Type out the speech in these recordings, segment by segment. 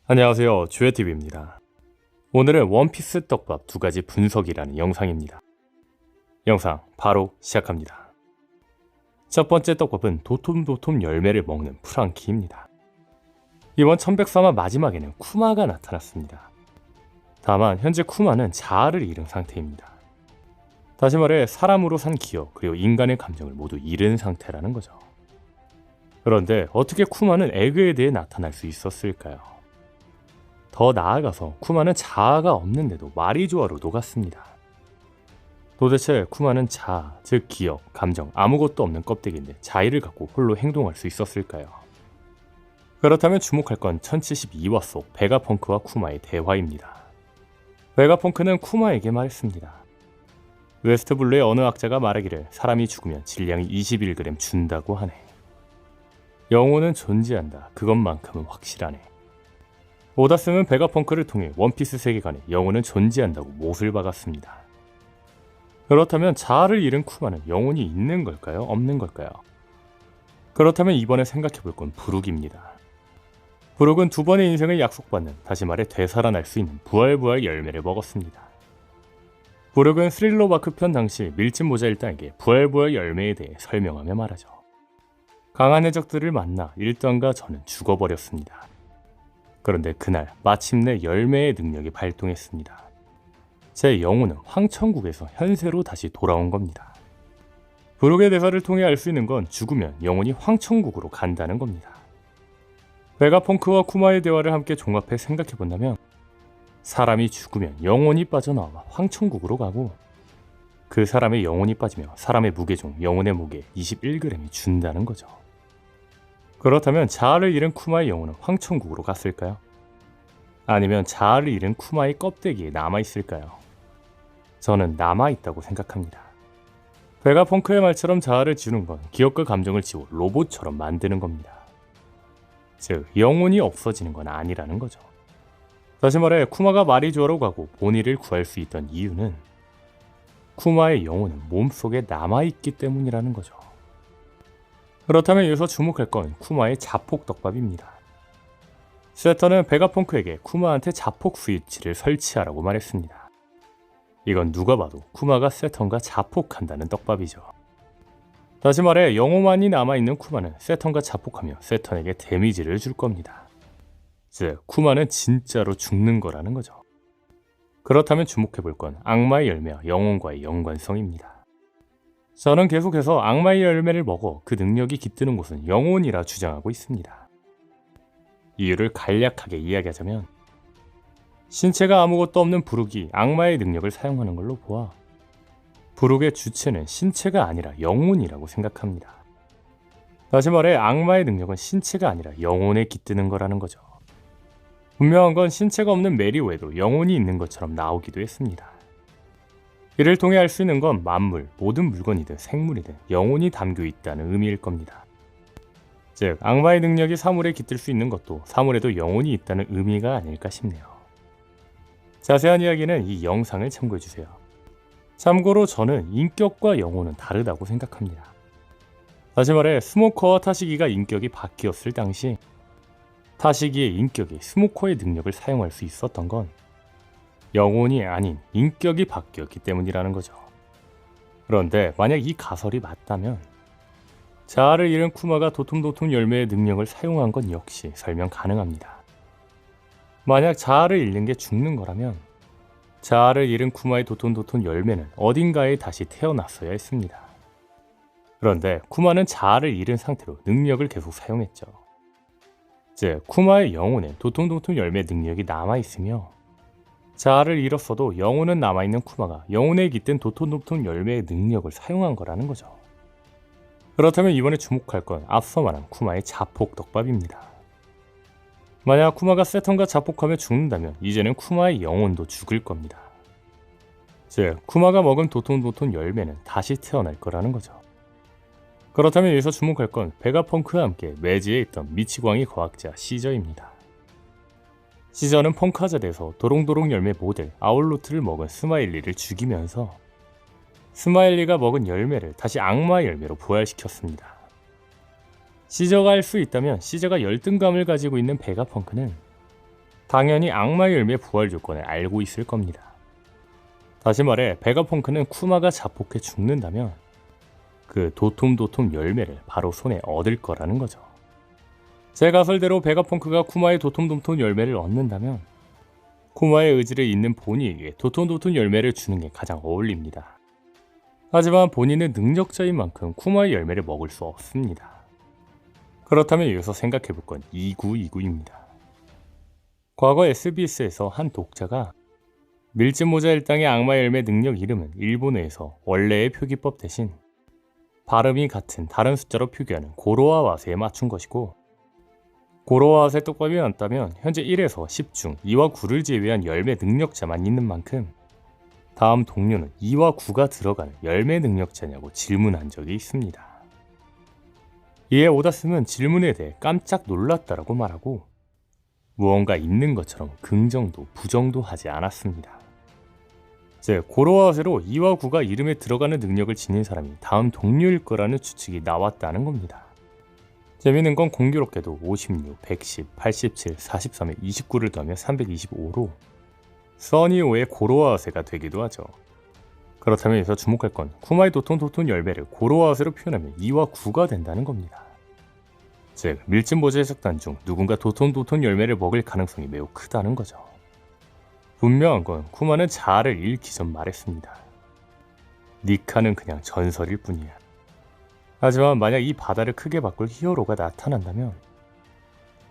안녕하세요, 주혜TV입니다. 오늘은 원피스 떡밥 2가지 분석이라는 영상입니다. 영상 바로 시작합니다. 첫 번째 떡밥은 도톰도톰 열매를 먹는 프랑키입니다. 이번 1103화 마지막에는 쿠마가 나타났습니다. 다만 현재 쿠마는 자아를 잃은 상태입니다. 다시 말해 사람으로 산 기억 그리고 인간의 감정을 모두 잃은 상태라는 거죠. 그런데 어떻게 쿠마는 에그에 대해 나타날 수 있었을까요? 더 나아가서 쿠마는 자아가 없는데도 마리조아로 녹았습니다. 도대체 쿠마는 자아, 즉 기억, 감정 아무것도 없는 껍데기인데 자의를 갖고 홀로 행동할 수 있었을까요? 그렇다면 주목할 건 1072화 속 베가펑크와 쿠마의 대화입니다. 베가펑크는 쿠마에게 말했습니다. 웨스트블루의 어느 학자가 말하기를 사람이 죽으면 질량이 21g 준다고 하네. 영혼은 존재한다. 그것만큼은 확실하네. 오다스는 베가펑크를 통해 원피스 세계관에 영혼은 존재한다고 못을 박았습니다. 그렇다면 자아를 잃은 쿠마는 영혼이 있는 걸까요? 없는 걸까요? 그렇다면 이번에 생각해볼 건 부룩입니다. 부룩은 2번의 인생을 약속받는, 다시 말해 되살아날 수 있는 부활 열매를 먹었습니다. 부룩은 스릴러 마크 편 당시 밀짚 모자 일당에게 부활 열매에 대해 설명하며 말하죠. 강한 해적들을 만나 일당과 저는 죽어버렸습니다. 그런데 그날 마침내 열매의 능력이 발동했습니다. 제 영혼은 황천국에서 현세로 다시 돌아온 겁니다. 부룩의 대사를 통해 알 수 있는 건 죽으면 영혼이 황천국으로 간다는 겁니다. 베가펑크와 쿠마의 대화를 함께 종합해 생각해본다면 사람이 죽으면 영혼이 빠져나와 황천국으로 가고 그 사람의 영혼이 빠지며 사람의 무게중 영혼의 무게 21g이 준다는 거죠. 그렇다면 자아를 잃은 쿠마의 영혼은 황천국으로 갔을까요? 아니면 자아를 잃은 쿠마의 껍데기에 남아있을까요? 저는 남아있다고 생각합니다. 베가펑크의 말처럼 자아를 지우는 건 기억과 감정을 지워 로봇처럼 만드는 겁니다. 즉, 영혼이 없어지는 건 아니라는 거죠. 다시 말해 쿠마가 마리조아로 가고 보니를 구할 수 있던 이유는 쿠마의 영혼은 몸속에 남아있기 때문이라는 거죠. 그렇다면 여기서 주목할 건 쿠마의 자폭 떡밥입니다. 세턴은 베가펑크에게 쿠마한테 자폭 스위치를 설치하라고 말했습니다. 이건 누가 봐도 쿠마가 세턴과 자폭한다는 떡밥이죠. 다시 말해 영혼만이 남아있는 쿠마는 세턴과 자폭하며 세턴에게 데미지를 줄 겁니다. 즉, 쿠마는 진짜로 죽는 거라는 거죠. 그렇다면 주목해볼 건 악마의 열매와 영혼과의 연관성입니다. 저는 계속해서 악마의 열매를 먹어 그 능력이 깃드는 곳은 영혼이라 주장하고 있습니다. 이유를 간략하게 이야기하자면 신체가 아무것도 없는 부룩이 악마의 능력을 사용하는 걸로 보아 부룩의 주체는 신체가 아니라 영혼이라고 생각합니다. 다시 말해 악마의 능력은 신체가 아니라 영혼에 깃드는 거라는 거죠. 분명한 건 신체가 없는 메리오에도 영혼이 있는 것처럼 나오기도 했습니다. 이를 통해 알 수 있는 건 만물, 모든 물건이든 생물이든 영혼이 담겨 있다는 의미일 겁니다. 즉, 악마의 능력이 사물에 깃들 수 있는 것도 사물에도 영혼이 있다는 의미가 아닐까 싶네요. 자세한 이야기는 이 영상을 참고해주세요. 참고로 저는 인격과 영혼은 다르다고 생각합니다. 다시 말해 스모커와 타시기가 인격이 바뀌었을 당시 타시기의 인격이 스모커의 능력을 사용할 수 있었던 건 영혼이 아닌 인격이 바뀌었기 때문이라는 거죠. 그런데 만약 이 가설이 맞다면 자아를 잃은 쿠마가 도톰도톰 열매의 능력을 사용한 건 역시 설명 가능합니다. 만약 자아를 잃는 게 죽는 거라면 자아를 잃은 쿠마의 도톰도톰 열매는 어딘가에 다시 태어났어야 했습니다. 그런데 쿠마는 자아를 잃은 상태로 능력을 계속 사용했죠. 즉, 쿠마의 영혼에 도톰도톰 열매 능력이 남아있으며 자아를 잃었어도 영혼은 남아있는 쿠마가 영혼에 깃든 도톰도톰 열매의 능력을 사용한 거라는 거죠. 그렇다면 이번에 주목할 건 앞서 말한 쿠마의 자폭 떡밥입니다. 만약 쿠마가 세턴과 자폭하며 죽는다면 이제는 쿠마의 영혼도 죽을 겁니다. 즉, 쿠마가 먹은 도톰도톰 열매는 다시 태어날 거라는 거죠. 그렇다면 여기서 주목할 건 베가펑크와 함께 매지에 있던 미치광이 과학자 시저입니다. 시저는 펑카자대에서 도롱도롱 열매 모델 아울로트를 먹은 스마일리를 죽이면서 스마일리가 먹은 열매를 다시 악마의 열매로 부활시켰습니다. 시저가 할 수 있다면 시저가 열등감을 가지고 있는 베가펑크는 당연히 악마의 열매 부활 조건을 알고 있을 겁니다. 다시 말해 베가펑크는 쿠마가 자폭해 죽는다면 그 도톰도톰 열매를 바로 손에 얻을 거라는 거죠. 제 가설대로 베가펑크가 쿠마의 도톰도톰 열매를 얻는다면 쿠마의 의지를 잇는 보니에게 도톰도톰 열매를 주는 게 가장 어울립니다. 하지만 본인은 능력자인 만큼 쿠마의 열매를 먹을 수 없습니다. 그렇다면 여기서 생각해볼 건 2929입니다. 과거 SBS에서 한 독자가 밀짚모자 일당의 악마 열매 능력 이름은 일본어에서 원래의 표기법 대신 발음이 같은 다른 숫자로 표기하는 고로와 와세에 맞춘 것이고, 고로와 와세 떡밥이 맞다면 현재 1에서 10 중 2와 9를 제외한 열매 능력자만 있는 만큼 다음 동료는 2와 9가 들어가는 열매 능력자냐고 질문한 적이 있습니다. 이에 오다스는 질문에 대해 깜짝 놀랐다라고 말하고 무언가 있는 것처럼 긍정도 부정도 하지 않았습니다. 즉 고로와 와세로 2와 9가 이름에 들어가는 능력을 지닌 사람이 다음 동료일 거라는 추측이 나왔다는 겁니다. 재미있는 건 공교롭게도 56, 110, 87, 43에 29를 더하면 325로 써니오의 고로와 와세가 되기도 하죠. 그렇다면 여기서 주목할 건 쿠마의 도톤도톤 열매를 고로와 와세로 표현하면 2와 9가 된다는 겁니다. 즉 밀짚모자 해석단 중 누군가 도톤도톤 열매를 먹을 가능성이 매우 크다는 거죠. 분명한 건 쿠마는 자아를 잃기 전 말했습니다. 니카는 그냥 전설일 뿐이야. 하지만 만약 이 바다를 크게 바꿀 히어로가 나타난다면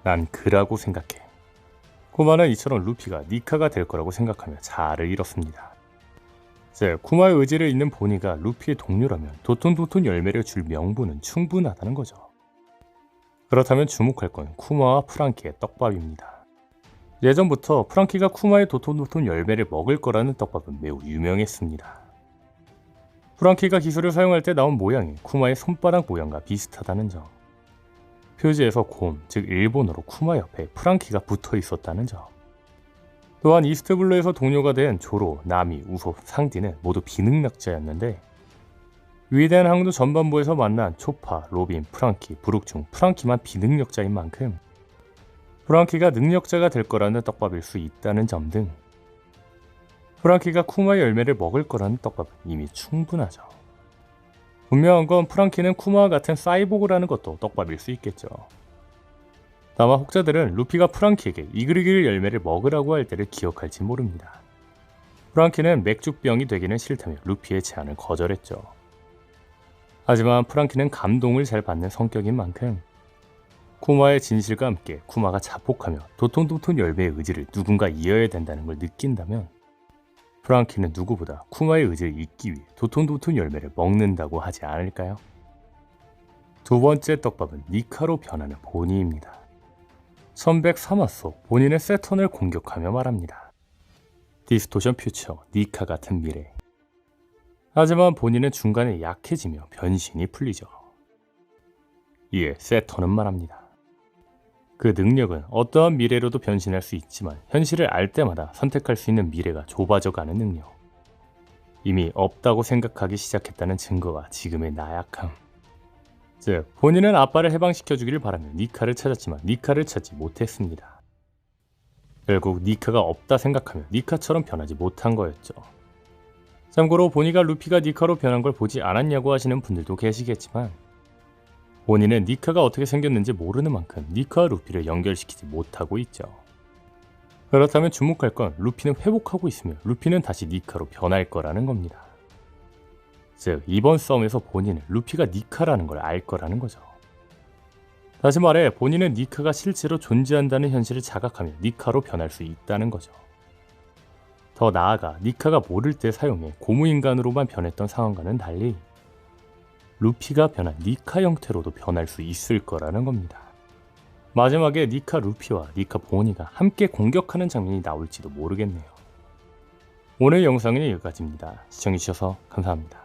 난 그라고 생각해. 쿠마는 이처럼 루피가 니카가 될 거라고 생각하며 자아를 잃었습니다. 즉 쿠마의 의지를 잇는 보니가 루피의 동료라면 도톤도톤 열매를 줄 명분은 충분하다는 거죠. 그렇다면 주목할 건 쿠마와 프랑키의 떡밥입니다. 예전부터 프랑키가 쿠마의 도톤도톤 열매를 먹을 거라는 떡밥은 매우 유명했습니다. 프랑키가 기술을 사용할 때 나온 모양이 쿠마의 손바닥 모양과 비슷하다는 점, 표지에서 곰, 즉 일본어로 쿠마 옆에 프랑키가 붙어 있었다는 점, 또한 이스트블루에서 동료가 된 조로, 나미, 우소, 상디는 모두 비능력자였는데 위대한 항로 전반부에서 만난 초파, 로빈, 프랑키, 브룩 중 프랑키만 비능력자인 만큼 프랑키가 능력자가 될 거라는 떡밥일 수 있다는 점 등 프랑키가 쿠마의 열매를 먹을 거라는 떡밥은 이미 충분하죠. 분명한 건 프랑키는 쿠마와 같은 사이보그라는 것도 떡밥일 수 있겠죠. 다만 혹자들은 루피가 프랑키에게 이글이글 열매를 먹으라고 할 때를 기억할지 모릅니다. 프랑키는 맥주병이 되기는 싫다며 루피의 제안을 거절했죠. 하지만 프랑키는 감동을 잘 받는 성격인 만큼 쿠마의 진실과 함께 쿠마가 자폭하며 도톤도톤 열매의 의지를 누군가 이어야 된다는 걸 느낀다면 프랑키는 누구보다 쿠마의 의지를 잇기 위해 도톤도톤 열매를 먹는다고 하지 않을까요? 두 번째 떡밥은 니카로 변하는 보니입니다. 1103화 속 본인은 세턴을 공격하며 말합니다. 디스토션 퓨처, 니카 같은 미래. 하지만 본인은 중간에 약해지며 변신이 풀리죠. 이에 세턴은 말합니다. 그 능력은 어떠한 미래로도 변신할 수 있지만 현실을 알 때마다 선택할 수 있는 미래가 좁아져 가는 능력. 이미 없다고 생각하기 시작했다는 증거가 지금의 나약함. 즉 본인은 아빠를 해방시켜주기를 바라며 니카를 찾았지만 니카를 찾지 못했습니다. 결국 니카가 없다 생각하며 니카처럼 변하지 못한 거였죠. 참고로 보니가 루피가 니카로 변한 걸 보지 않았냐고 하시는 분들도 계시겠지만 본인은 니카가 어떻게 생겼는지 모르는 만큼 니카와 루피를 연결시키지 못하고 있죠. 그렇다면 주목할 건 루피는 회복하고 있으며 루피는 다시 니카로 변할 거라는 겁니다. 즉 이번 싸움에서 본인은 루피가 니카라는 걸 알 거라는 거죠. 다시 말해 본인은 니카가 실제로 존재한다는 현실을 자각하며 니카로 변할 수 있다는 거죠. 더 나아가 니카가 모를 때 사용해 고무인간으로만 변했던 상황과는 달리 루피가 변한 니카 형태로도 변할 수 있을 거라는 겁니다. 마지막에 니카 루피와 니카 보니가 함께 공격하는 장면이 나올지도 모르겠네요. 오늘 영상은 여기까지입니다. 시청해주셔서 감사합니다.